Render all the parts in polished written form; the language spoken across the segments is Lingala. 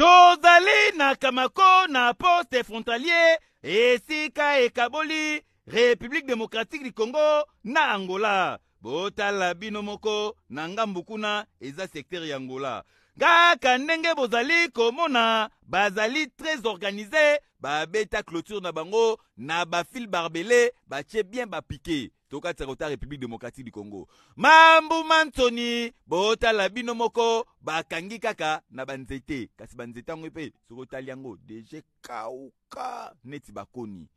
tozali na Kamako na poste frontalier esika ekaboli République démocratique du Congo na Angola. Botala bino moko na ngambu kuna eza secteur ya Angola. Kaka ndenge bozali komona bazali très organisé, babeta clôture na bango na bafil barbelé batie bien bapike. Toka tsakota République démocratique du Congo. Mambu Mantoni botala bino moko bakangi kaka na banzete. Kasi banzete ngo pe sokotali yango deje kauka neti bakoni.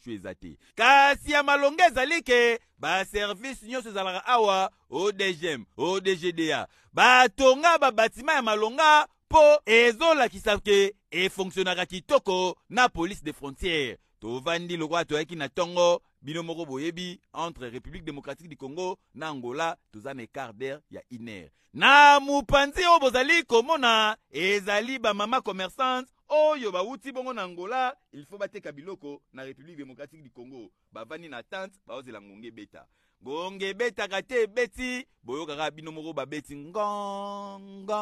Chuezate. Kasi ya malonga ezali ke ba service nyonso ezalaka awa ODGM, ODGDA. Batonga ba batima ya malonga po ezolakisa ke efonctionnaka kitoko na police de frontières. Tovandi lokwa toyaki na tongo bino moko boyebi entre République démocratique du Congo na Angola toza na écart d'air ya iner. Na mupanzi o bozali komona ezali ba mama commerçante oyo bawuti bongo na Angola, il faut bateka biloko na République démocratique du Congo. Bavani na tante baozela ngonge beta. Ngonge beta kate beti boyo kaka bino moko babeti ngongo.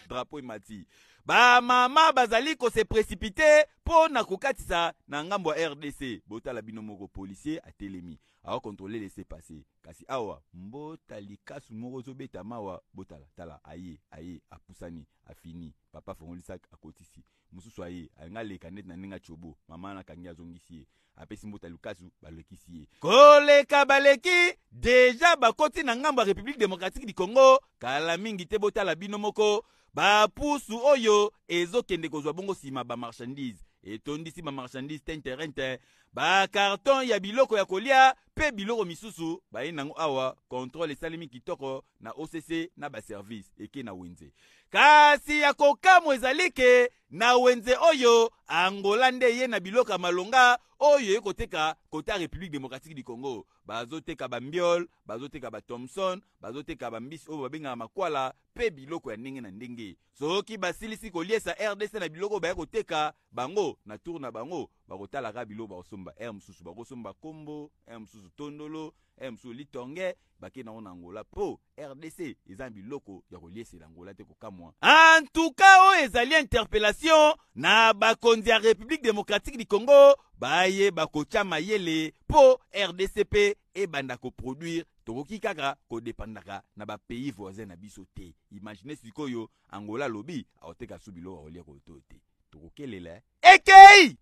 Drapeau imati. Ba mama bazali ko se précipiter po na kokatisa na ngambo ya RDC. Botala bino moko policier a telemi. Awa contrôler laisser passer. Kasi awa mbota likasu moko zo beta mawa botala tala aye apusani afini papa fongolisa akotisi. Mususu aye anga leka net na ninga chobo mama na kangia zongisi. Apesi mbota lukasu balekisi. Koleka baleki deja bakoti na ngambo ya République démocratique du Congo kala mingi te botala bino moko ba pusu oyo ezokende kozwa bongo sima ba marchandise etondisi ba marchandise tenterente ba carton ya biloko ya kolia pe biloko misusu ba nango awa contrôle salimi kitoko na OCC na ba service eke na wenze. Kasi ya kokamwe ezalike na wenze oyo Angola nde ye na biloko malonga oyo ekoteka kota République démocratique du Congo. Bazoteka ba mbiol, bazoteka ba Thompson, bazoteka ba mbisi oyo babenga makwala pe biloko ya ndenge na ndenge. Soki basilisi koliesa RDC na biloko ba ekoteka bango na tour na bango bakotala ka biloko bakosomba mususu bakosomba kombo, mususu tondolo, mususu litonge bake na Angola po RDC eza biloko ya koliesa Angola te kokamwa. En tout cas o ezali interpellation na bakonzi ya République démocratique du Congo baye bakocha mayele po RDCP e banda ko produire tokoki kaka ko dépendaka na ba pays voisins na biso te. Imaginez sikoyo Angola lobi aoteka su biloko olia ko te. Tokokelela ekei